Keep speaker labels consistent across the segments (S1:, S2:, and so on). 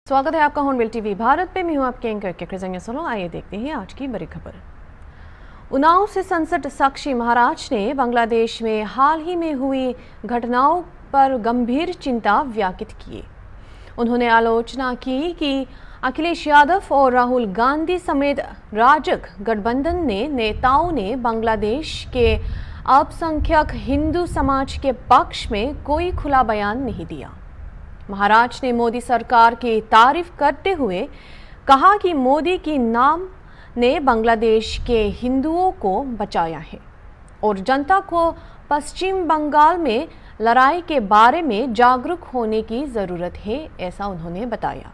S1: स्वागत है आपका हॉर्नबिल टीवी भारत पे। मैं हूं आपके एंकर के सुनो। आइए देखते हैं आज की बड़ी खबर। उन्नाव से संसद साक्षी महाराज ने बांग्लादेश में हाल ही में हुई घटनाओं पर गंभीर चिंता व्यक्त की। उन्होंने आलोचना की कि अखिलेश यादव और राहुल गांधी समेत राजग गठबंधन नेताओं ने बांग्लादेश के अल्पसंख्यक हिंदू समाज के पक्ष में कोई खुला बयान नहीं दिया। महाराज ने मोदी सरकार की तारीफ करते हुए कहा कि मोदी की नाम ने बांग्लादेश के हिंदुओं को बचाया है और जनता को पश्चिम बंगाल में लड़ाई के बारे में जागरूक होने की जरूरत है, ऐसा उन्होंने बताया।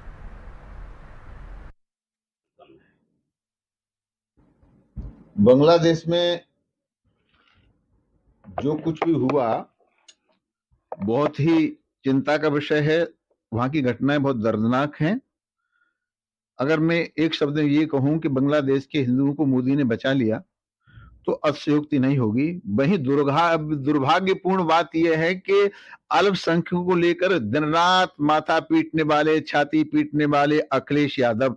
S2: बांग्लादेश में जो कुछ भी हुआ बहुत ही चिंता का विषय है। वहां की घटनाएं बहुत दर्दनाक हैं। अगर मैं एक शब्द में ये कहूं कि बांग्लादेश के हिंदुओं को मोदी ने बचा लिया तो अतिशयोक्ति नहीं होगी। वहीं दुर्भाग्यपूर्ण बात यह है कि अल्पसंख्यकों को लेकर दिन रात माथा पीटने वाले, छाती पीटने वाले अखिलेश यादव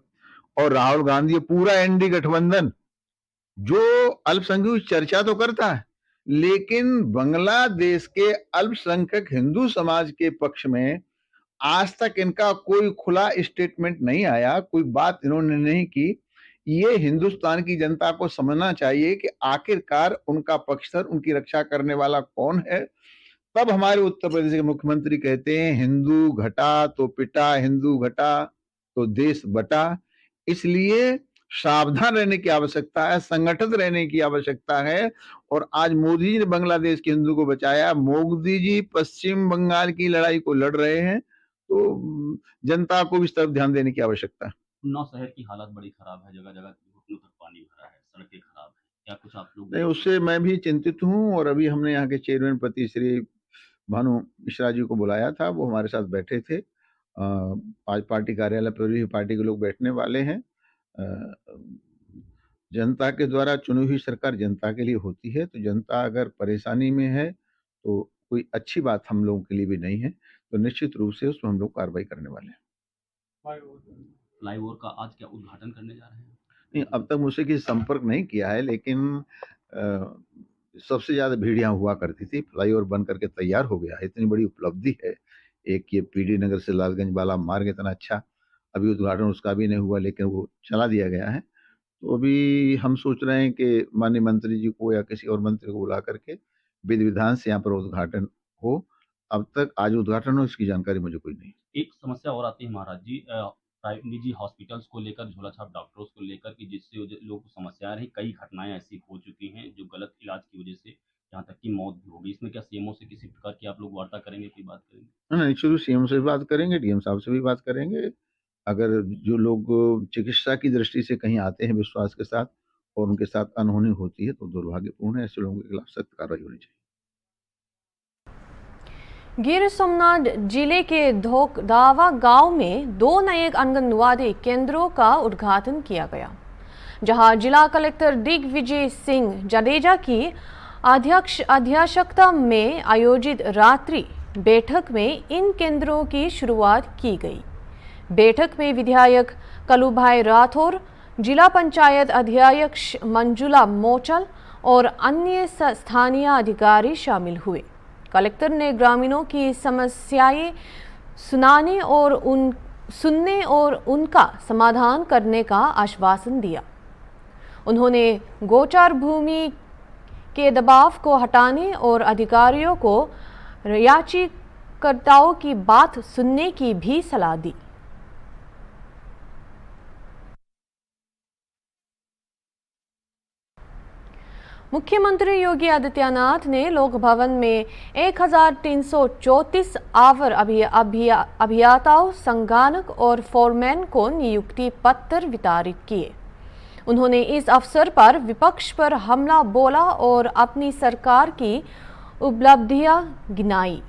S2: और राहुल गांधी, पूरा एनडी गठबंधन जो अल्पसंख्यकों की चर्चा तो करता है, लेकिन बांग्लादेश के अल्पसंख्यक हिंदू समाज के पक्ष में आज तक इनका कोई खुला स्टेटमेंट नहीं आया, कोई बात इन्होंने नहीं की। ये हिंदुस्तान की जनता को समझना चाहिए कि आखिरकार उनका पक्षधर, उनकी रक्षा करने वाला कौन है। तब हमारे उत्तर प्रदेश के मुख्यमंत्री कहते हैं हिंदू घटा तो पिटा, हिंदू घटा तो देश बटा। इसलिए सावधान रहने की आवश्यकता है, संगठित रहने की आवश्यकता है। और आज मोदी जी ने बांग्लादेश के हिंदू को बचाया। मोदी जी पश्चिम बंगाल की लड़ाई को लड़ रहे हैं, तो जनता को भी इस तरफ ध्यान देने की आवश्यकता है।
S3: उन्नाव शहर की हालत बड़ी खराब है, जगह जगह घुटनों तक पानी भरा है, सड़कें खराब है। क्या कुछ आप लोग?
S2: नहीं, उससे मैं भी चिंतित हूँ। और अभी हमने यहाँ के चेयरमैन पति श्री भानु मिश्रा जी को बुलाया था, वो हमारे साथ बैठे थे। आज पार्टी कार्यालय पर भी पार्टी के लोग बैठने वाले हैं। जनता के द्वारा चुनी हुई सरकार जनता के लिए होती है, तो जनता अगर परेशानी में है तो कोई अच्छी बात हम लोगों के लिए भी नहीं है, तो निश्चित रूप से उसमें हम लोग कार्रवाई करने वाले हैं।
S3: फ्लाईओवर का आज क्या उद्घाटन करने जा रहे हैं?
S2: नहीं, अब तक मुझसे किसी संपर्क नहीं किया है, लेकिन सबसे ज्यादा भीड़ यहाँ हुआ करती थी। फ्लाईओवर बन करके तैयार हो गया है, इतनी बड़ी उपलब्धि है। एक ये पीडी नगर से लालगंज वाला मार्ग इतना अच्छा, अभी उद्घाटन उसका भी नहीं हुआ, लेकिन वो चला दिया गया है। तो अभी हम सोच रहे हैं कि माननीय मंत्री जी को या किसी और मंत्री को बुला करके विधि विधान से यहाँ पर उद्घाटन हो। अब तक आज उद्घाटन हो इसकी जानकारी मुझे कोई नहीं।
S3: एक समस्या और आती है महाराज जी, निजी हॉस्पिटल्स को लेकर, झोलाछाप डॉक्टर्स को लेकर, कि जिससे लोगों को समस्या रही। कई घटनाएं ऐसी हो चुकी हैं जो गलत इलाज की वजह से यहाँ तक की मौत भी हो गई। इसमें क्या सीएमओ से किसी प्रकार की आप लोग वार्ता करेंगे, कोई बात करेंगे?
S2: नहीं, शुरू सीएम से भी बात करेंगे, डीएम साहब से भी बात करेंगे। अगर जो लोग चिकित्सा की दृष्टि से कहीं आते हैं विश्वास के साथ और उनके साथ अनहोनी होती है तो दुर्भाग्यपूर्ण है। ऐसे लोगों के खिलाफ सख्त कार्रवाई होनी चाहिए।
S1: गिर सोमनाथ जिले के धोकदावा गांव में 2 नए आंगनवाड़ी केंद्रों का उद्घाटन किया गया, जहां जिला कलेक्टर दिग्विजय सिंह जडेजा की अध्यक्षता में आयोजित रात्रि बैठक में इन केंद्रों की शुरुआत की गई। बैठक में विधायक कलुभाई राठौर, जिला पंचायत अध्यक्ष मंजुला मोचल और अन्य स्थानीय अधिकारी शामिल हुए। कलेक्टर ने ग्रामीणों की समस्याएं सुनने और उनका समाधान करने का आश्वासन दिया। उन्होंने गोचर भूमि के दबाव को हटाने और अधिकारियों को याचिकाकर्ताओं की बात सुनने की भी सलाह दी। मुख्यमंत्री योगी आदित्यनाथ ने लोक भवन में 1334 आवर अभियंताओं, संगणक और फोरमैन को नियुक्ति पत्र वितरित किए। उन्होंने इस अवसर पर विपक्ष पर हमला बोला और अपनी सरकार की उपलब्धियां गिनाई।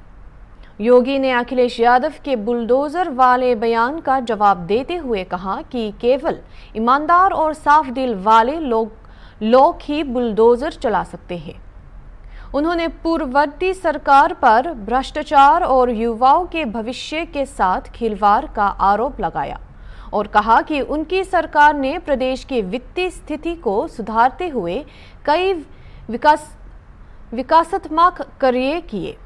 S1: योगी ने अखिलेश यादव के बुलडोजर वाले बयान का जवाब देते हुए कहा कि केवल ईमानदार और साफ दिल वाले लोग ही बुलडोजर चला सकते हैं। उन्होंने पूर्ववर्ती सरकार पर भ्रष्टाचार और युवाओं के भविष्य के साथ खिलवाड़ का आरोप लगाया और कहा कि उनकी सरकार ने प्रदेश की वित्तीय स्थिति को सुधारते हुए कई विकासात्मक कार्य किए।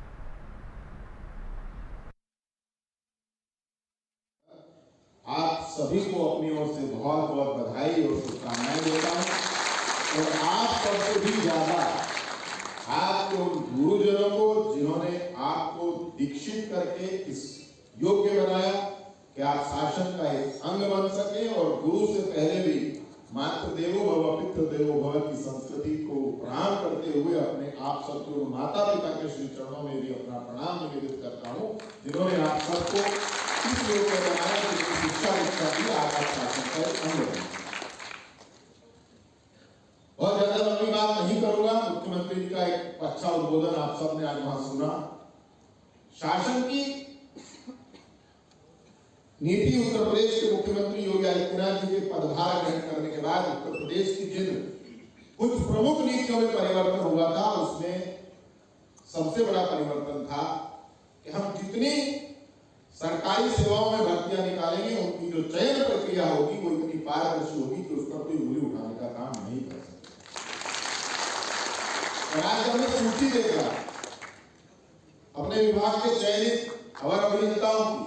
S4: आप सभी को अपनी ओर से बहुत बहुत बधाई और शुभकामनाएं देता हूं और आप सबसे भी ज्यादा आपके उन गुरुजनों को जिन्होंने आपको दीक्षित करके इस योग्य बनाया कि आप शासन का एक अंग बन सके और गुरु से पहले भी मातृ देवो भव पितृ देवो भव की संस्कृति को प्रणाम करते हुए अपने आप सबको माता पिता के श्री चरणों में भी अपना प्रणाम निवेदित करता हूं जिन्होंने आप सबको इस योग्य बनाया कि शिक्षा दीक्षा की आगामी शासन का एक अंग बने। और ज्यादा लंबी बात नहीं करूंगा, मुख्यमंत्री जी का एक अच्छा उद्बोधन आप सबने आज वहां सुना। शासन की नीति उत्तर प्रदेश के मुख्यमंत्री योगी आदित्यनाथ जी के पदभार ग्रहण करने के बाद उत्तर प्रदेश की जिन कुछ प्रमुख नीतियों में परिवर्तन हुआ था उसमें सबसे बड़ा परिवर्तन था कि हम जितनी सरकारी सेवाओं में भर्तियां निकालेंगे उनकी जो चयन प्रक्रिया होगी वो इतनी पारदर्शी होगी कि उस पर कोई उंगली उठाने का काम नहीं कर सकते। और आज हमने सूची देखा अपने विभाग के चयनित अवर अभियंताओं की,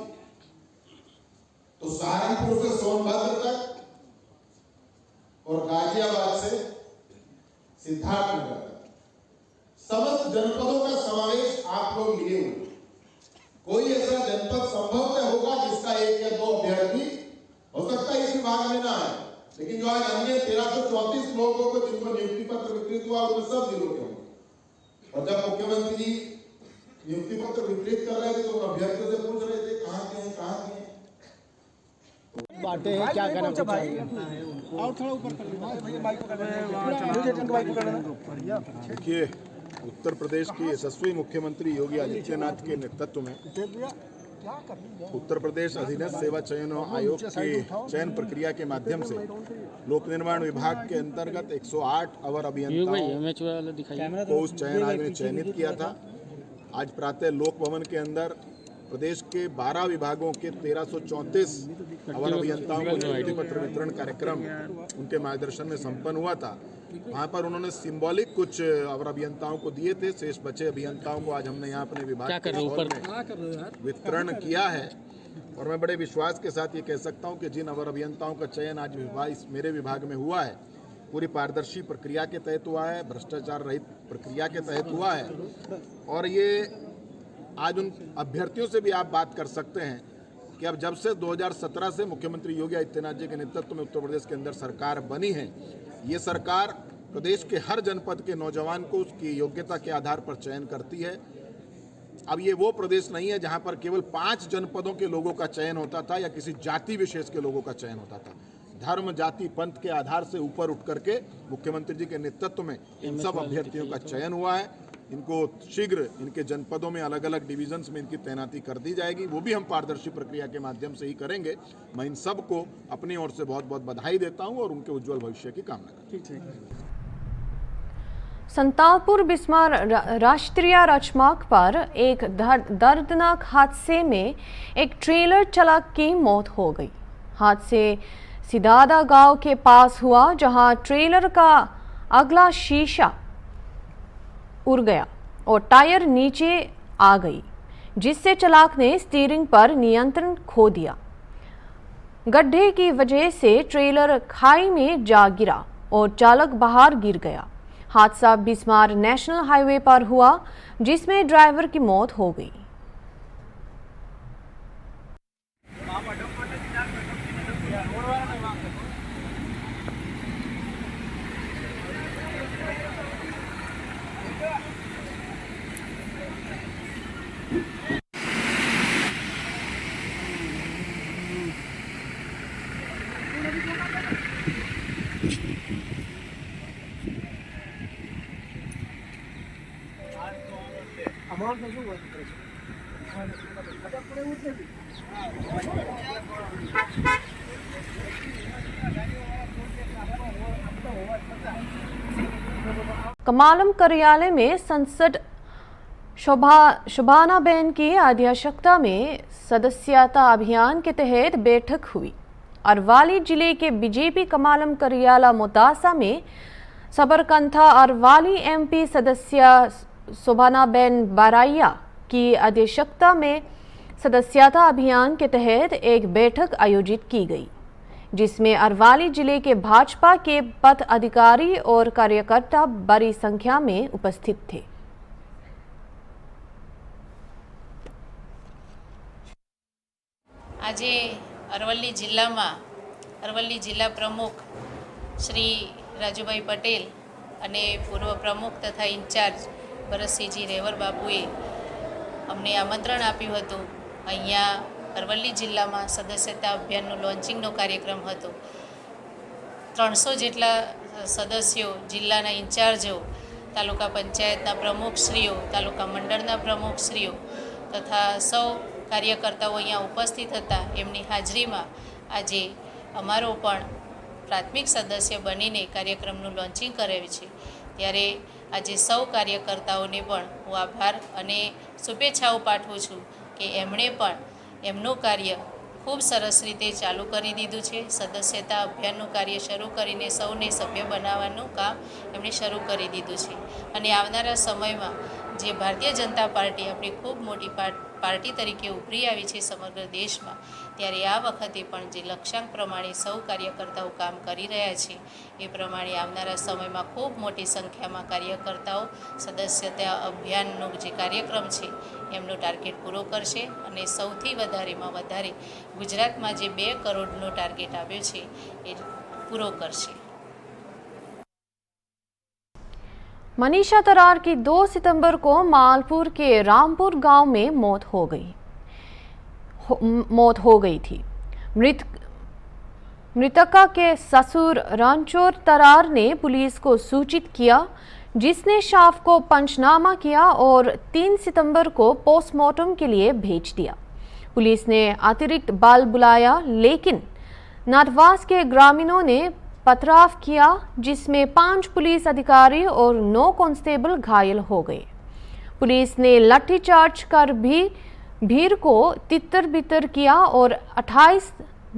S4: तो सहारनपुर से सोनभद्र तक और गाजियाबाद से सिद्धार्थनगर तक समस्त जनपदों का समावेश आप लोग लिए हुए। कोई ऐसा जनपद संभवतः होगा जिसका एक या दो अभ्यर्थी हो सकता है इस विभाग में ना आए, लेकिन जो आज अन्य 1334 लोगों को जिनको नियुक्ति पत्र वितरित हुआ उनमें सब जिलों के होंगे। और जब मुख्यमंत्री जी नियुक्ति पत्र वितरित कर रहे थे तो उन अभ्यर्थियों से पूछ रहे थे कहाँ के हैं कहाँ के हैं।
S5: बातें हैं क्या कहना चाहिए और थोड़ा ऊपर
S4: देखिए, उत्तर प्रदेश के यशस्वी मुख्यमंत्री योगी आदित्यनाथ के नेतृत्व में उत्तर प्रदेश अधीनस्थ सेवा चयन आयोग की चयन प्रक्रिया के माध्यम से लोक निर्माण विभाग के अंतर्गत 108 अवर अभियंताओं को उस चयन आयोग ने चयनित किया था। आज प्रातः लोक भवन के अंदर प्रदेश के 12 विभागों के 1334 अवर अभियंताओं को नियुक्ति पत्र वितरण कार्यक्रम उनके मार्गदर्शन में संपन्न हुआ था। वहां पर उन्होंने सिंबॉलिक कुछ अवर अभियंताओं को दिए थे, शेष बचे अभियंताओं को आज हमने यहाँ अपने विभाग के हॉल में वितरण किया है। और मैं बड़े विश्वास के साथ ये कह सकता हूँ कि जिन अवर अभियंताओं का चयन आज मेरे विभाग में हुआ है पूरी पारदर्शी प्रक्रिया के तहत हुआ है, भ्रष्टाचार रहित प्रक्रिया के तहत हुआ है। और ये आज उन अभ्यर्थियों से भी आप बात कर सकते हैं कि अब जब से 2017 से मुख्यमंत्री योगी आदित्यनाथ जी के नेतृत्व में उत्तर प्रदेश के अंदर सरकार बनी है, ये सरकार प्रदेश के हर जनपद के नौजवान को उसकी योग्यता के आधार पर चयन करती है। अब ये वो प्रदेश नहीं है जहां पर केवल 5 जनपदों के लोगों का चयन होता था या किसी जाति विशेष के लोगों का चयन होता था। धर्म, जाति, पंथ के आधार से ऊपर उठ करके मुख्यमंत्री जी के नेतृत्व में इन सब अभ्यर्थियों का चयन हुआ है। इनको शीघ्र इनके जनपदों में अलग अलग डिवीजन्स में इनकी तैनाती कर दी जाएगी, वो भी हम पारदर्शी प्रक्रिया के माध्यम से ही करेंगे। मैं इन सब को अपनी ओर से बहुत बहुत बधाई देता हूं और उनके उज्जवल भविष्य की कामना करता हूं।
S1: संतालपुर बिस्मार राष्ट्रीय राजमार्ग पर एक दर्दनाक हादसे में एक ट्रेलर चालक की मौत हो गई। हादसे सिदादा गांव के पास हुआ, जहां ट्रेलर का अगला शीशा उड़ गया और टायर नीचे आ गई, जिससे चालक ने स्टीयरिंग पर नियंत्रण खो दिया। गड्ढे की वजह से ट्रेलर खाई में जा गिरा और चालक बाहर गिर गया। हादसा बिस्मार नेशनल हाईवे पर हुआ, जिसमें ड्राइवर की मौत हो गई। कमालम कार्यालय में सांसद शोभानाबेन की अध्यक्षता में सदस्यता अभियान के तहत बैठक हुई। अरवली जिले के बीजेपी कमालम कार्यालय मोतासा में सबरकंथा अरवली एमपी सदस्य शोभानाबेन बारैया की अध्यक्षता में सदस्यता अभियान के तहत एक बैठक आयोजित की गई, जिसमें अरवली जिले के भाजपा के पदाधिकारी और कार्यकर्ता बड़ी संख्या में उपस्थित थे।
S6: આજે અરવલ્લી જિલ્લા પ્રમુખ શ્રી રાજુભાઈ પટેલ અને પૂર્વ પ્રમુખ તથા ઇન્ચાર્જ ભરતસિંહજી રેવર બાપુએ અમને આમંત્રણ આપ્યું હતું। અહીંયા અરવલ્લી જિલ્લામાં સદસ્યતા અભિયાનનું લોન્ચિંગનો કાર્યક્રમ હતો। 300 જેટલા સદસ્યો, જિલ્લાના ઇન્ચાર્જો, તાલુકા પંચાયતના પ્રમુખશ્રીઓ, તાલુકા મંડળના પ્રમુખશ્રીઓ તથા સૌ કાર્યકર્તાઓ અહીંયા ઉપસ્થિત હતા। એમની હાજરીમાં આજે અમારો પણ પ્રાથમિક સદસ્ય બનીને કાર્યક્રમનું લોન્ચિંગ કરાવ્યું છે। ત્યારે આજે સૌ કાર્યકર્તાઓને પણ હું આભાર અને શુભેચ્છાઓ પાઠવું છું કે એમણે પણ એમનું કાર્ય ખૂબ સરસ રીતે ચાલુ કરી દીધું છે। સદસ્યતા અભિયાનનું કાર્ય શરૂ કરીને સૌને સભ્ય બનાવવાનું કામ એમણે શરૂ કરી દીધું છે અને આવનારા સમયમાં જે ભારતીય જનતા પાર્ટી આપણી ખૂબ મોટી પાર્ટી તરીકે ઉભરી આવી છે સમગ્ર દેશમાં, ત્યારે આ વખતે પણ જે લક્ષ્યાંક પ્રમાણે સૌ કાર્યકર્તાઓ કામ કરી રહ્યા છે એ પ્રમાણે આવનારા સમયમાં ખૂબ મોટી સંખ્યામાં કાર્યકર્તાઓ સદસ્યતા અભિયાનનો જે કાર્યક્રમ છે એમનો ટાર્ગેટ પૂરો કરશે અને સૌથી વધારેમાં વધારે ગુજરાતમાં જે 2 કરોડનો ટાર્ગેટ આવ્યો છે એ પૂરો કરશે।
S1: मनीषा तरार की 2 सितंबर को मालपुर के रामपुर गांव में मौत हो गई थी। मृतका के ससुर रणछोड़ तरार ने पुलिस को सूचित किया, जिसने शव को पंचनामा किया और 3 सितंबर को पोस्टमार्टम के लिए भेज दिया। पुलिस ने अतिरिक्त बल बुलाया, लेकिन नाटवास के ग्रामीणों ने पथराव किया, जिसमें 5 पुलिस अधिकारी और 9 कांस्टेबल घायल हो गए। पुलिस ने लाठीचार्ज कर भी भीड़ को तितर-बितर किया और 28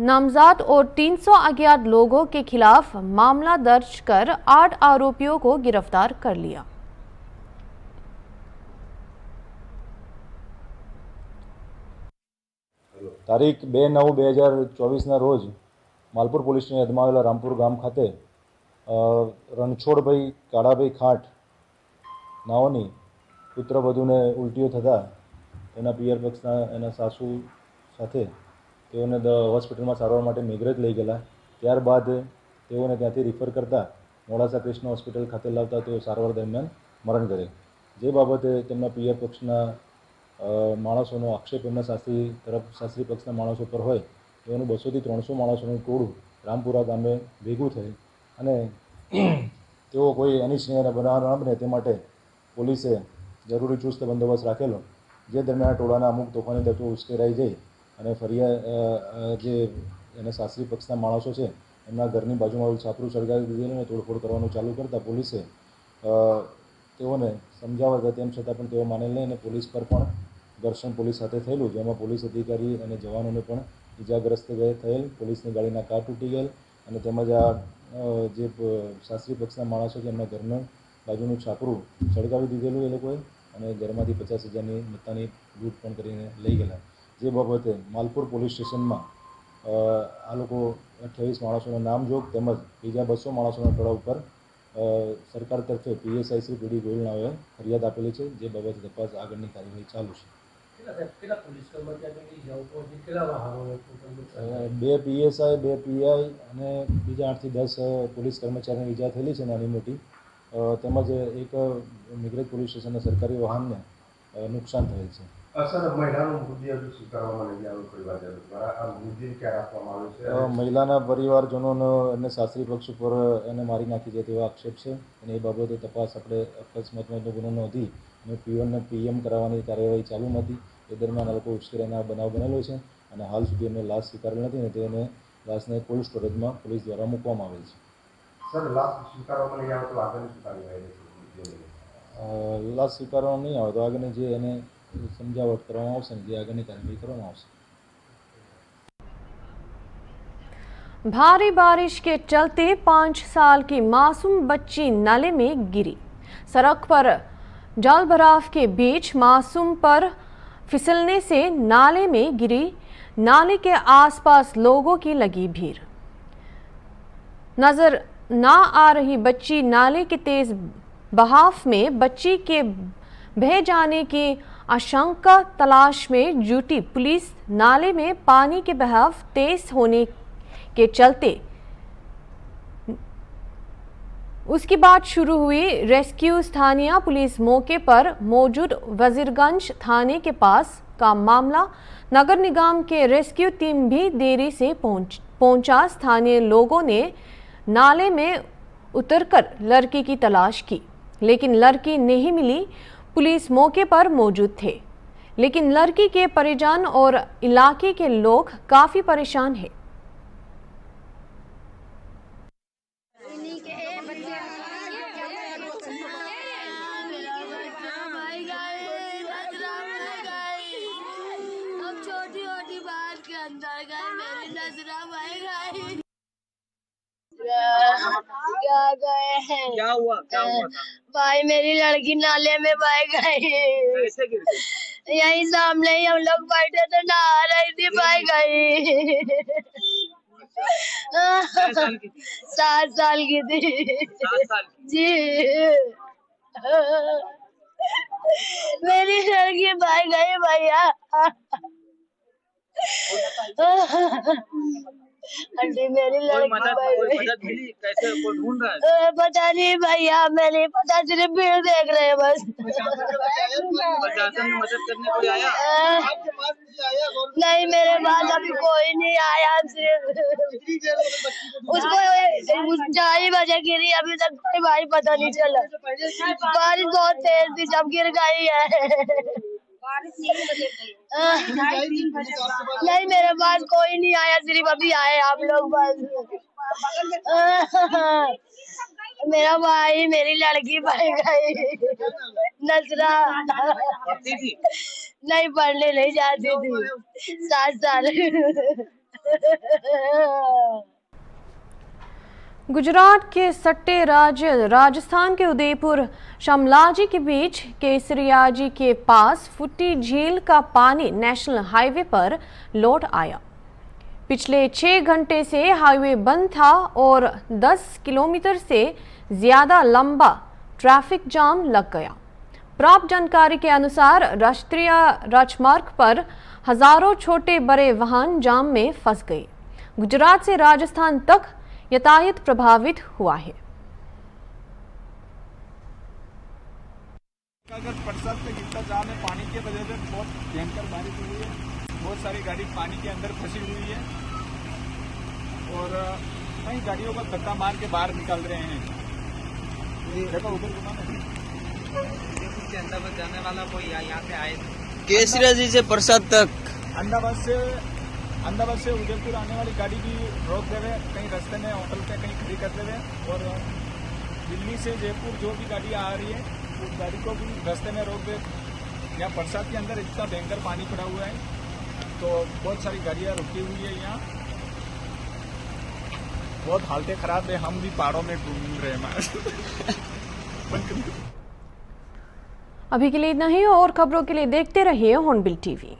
S1: नामजद और 300 अज्ञात लोगों के खिलाफ मामला दर्ज कर 8 आरोपियों को गिरफ्तार कर लिया।
S7: તારીખ 2/9/2024ના રોજ માલપુર પોલીસની હદમાં આવેલા રામપુર ગામ ખાતે રણછોડભાઈ કાળાભાઈ ખાંટ નાઓની પુત્રવધૂને ઉલટીઓ થતાં એના પિયર પક્ષના એના સાસુ સાથે તેઓને હોસ્પિટલમાં સારવાર માટે મેઘરજ લઈ ગયેલા। ત્યારબાદ તેઓને ત્યાંથી રિફર કરતા મોડાસા કૃષ્ણ હોસ્પિટલ ખાતે લાવતા તેઓ સારવાર દરમિયાન મરણ કરે। જે બાબતે તેમના પિયર પક્ષના માણસોનો આક્ષેપ એમના સાસરી પક્ષના માણસો પર હોય, તેઓનું 200 થી 300 માણસોનું ટોળું રામપુરા ગામે ભેગું થઈ અને તેઓ કોઈ અનિચ્છનીય બનાવ ન બને તે માટે પોલીસે જરૂરી ચુસ્ત બંદોબસ્ત રાખેલો। જે દરમિયાન ટોળાના અમુક તોફાની તત્વો ઉશ્કેરાઈ જઈ અને જે એના સાસરી પક્ષના માણસો છે એમના ઘરની બાજુમાં છાપરું સળગાવી દીધેલું અને તોડફોડ કરવાનું ચાલુ કરતાં પોલીસે તેઓને સમજાવવા તેમ છતાં પણ તેઓ માનેલ નહીં અને પોલીસ પર પણ ઘર્ષણ પોલીસ સાથે થયેલું, જેમાં પોલીસ અધિકારી અને જવાનોને પણ ઇજાગ્રસ્ત થયેલ। પોલીસની ગાડીના કાર તૂટી ગયેલ અને તેમજ આ જે સાસરી પક્ષના માણસો છે એમના ઘરનું બાજુનું છાપરું સળગાવી દીધેલું એ લોકોએ અને ઘરમાંથી 50,000ની મત્તાની લૂંટ પણ કરીને લઈ ગયેલા। જે બાબતે માલપુર પોલીસ સ્ટેશનમાં આ લોકો 28 માણસોના નામજોગ તેમજ બીજા 200 માણસોના ટોળા ઉપર સરકાર તરફે PSI શ્રી પીડી ગોયલ નાઓએ ફરિયાદ આપેલી છે। જે બાબતે તપાસ આગળની કાર્યવાહી ચાલુ છે। 2 PSI 2 PI અને બીજા 8 થી 10 પોલીસ કર્મચારીને ઈજા થયેલી છે નાની મોટી, તેમજ એક મેઘરજ પોલીસ સ્ટેશનના સરકારી વાહનને નુકસાન થયેલ છે। મહિલાના પરિવારજનોનો અને સાસરી પક્ષ ઉપર એને મારી નાખી છે તેવા આક્ષેપ છે અને એ બાબતે તપાસ આપણે અકસ્માતનો ગુનો નોંધી અને PM કરાવવાની કાર્યવાહી ચાલુ હતી। એ દરમિયાન આ લોકો ઉશ્કેરાના બનાવ બનેલો છે અને હાલ સુધી એમને લાશ સ્વીકારેલ નથી અને તેને લાશને કોલ્ડ સ્ટોરેજમાં પોલીસ દ્વારા મૂકવામાં આવેલ છે। લાશ સ્વીકારવામાં નહીં આવે તો આગળની જે એને સમજાવટ કરવામાં આવશે ને જે આગળની કાર્યવાહી કરવામાં આવશે.
S1: भारी बारिश के चलते 5 साल की मासूम बच्ची नाले में गिरी. सड़क पर जल भराव के बीच मासूम पर फिसलने से नाले में गिरी. नाले के आसपास लोगों की लगी भीड़. नजर ना आ रही बच्ची नाले के तेज बहाव में बच्ची के बह जाने की आशंका तलाश में जुटी पुलिस नाले में पानी के बहाव तेज होने के चलते उसके बाद शुरू हुई रेस्क्यू. स्थानीय पुलिस मौके पर मौजूद वजीरगंज थाने के पास का मामला. नगर निगम के रेस्क्यू टीम भी देरी से पहुंचा. स्थानीय लोगों ने नाले में उतरकर लड़की की तलाश की लेकिन लड़की नहीं मिली. पुलिस मौके पर मौजूद थे लेकिन लड़की के परिजन और इलाके के लोग काफी परेशान हैं.
S8: क्या हुआ भाई? मेरी लड़की नाले में बह गई.
S5: कैसे गिर गई?
S8: यही सामने ही हम लोग बैठे थे, नहा रही थी, बह गई. 7 साल की थी.
S5: 7 साल की?
S8: जी. मेरी लड़की बह गई भैया. आंटी मेरी
S5: कोई
S8: लड़की
S5: मदद
S8: बह
S5: कोई
S8: गई.
S5: मदद मिली? कैसे कोई ढूंढ रहा है?
S8: पता नहीं भैया, हमें नहीं पता, सिर्फ भीड़ देख रहे हैं बस.
S5: प्रशासन में मदद करने कोई आया?
S8: नहीं, मेरे पास अभी कोई नहीं आया. सिर्फ उसको 4 बजे गिरी, अभी तक कोई भाई पता नहीं चला. बारिश बहुत तेज थी, सब गिर गई है. नहीं, मेरे पास कोई नहीं आया, सिर्फ अभी आए आप लोग बस. मेरा भाई, मेरी लड़की बह गई. नजरा
S5: पढ़ती थी?
S8: नहीं, पढ़ने नहीं जाती थी. 7 साल.
S1: गुजरात के सट्टे राज्य राजस्थान के उदयपुर शामलाजी के बीच केसरियाजी के पास फुटी झील का पानी नेशनल हाईवे पर लौट आया. पिछले 6 घंटे से हाईवे बंद था और 10 किलोमीटर से ज्यादा लंबा ट्रैफिक जाम लग गया. प्राप्त जानकारी के अनुसार राष्ट्रीय राजमार्ग पर हजारों छोटे बड़े वाहन जाम में फंस गए. गुजरात से राजस्थान तक यातायात प्रभावित हुआ है.
S9: अगर बरसात में गिरता जाम है, पानी की वजह से बहुत भयंकर बारिश हुई है. बहुत सारी गाड़ी पानी के अंदर फंसी हुई है और कई गाड़ियों को धक्का मार के बाहर निकाल रहे हैं. देखो उधर
S5: अहमदाबाद जाने वाला कोई यहाँ से आए?
S10: केसरियाजी से प्रसाद तक.
S9: अहमदाबाद से उदयपुर आने वाली गाड़ी भी रोक दे रहे, कहीं रास्ते में होटल पे कहीं खड़ी कर दे रहे. और दिल्ली से जयपुर जो भी गाड़ी आ रही है उस गाड़ी को भी रास्ते में रोक दे. यहाँ बरसात के अंदर इतना भयंकर पानी पड़ा हुआ है तो बहुत सारी गाड़ियाँ रुकी हुई है. यहाँ बहुत हालतें खराब है. हम भी पहाड़ों में घूम रहे हैं.
S1: अभी के लिए इतना ही और खबरों के लिए देखते रहिए हॉर्नबिल टीवी.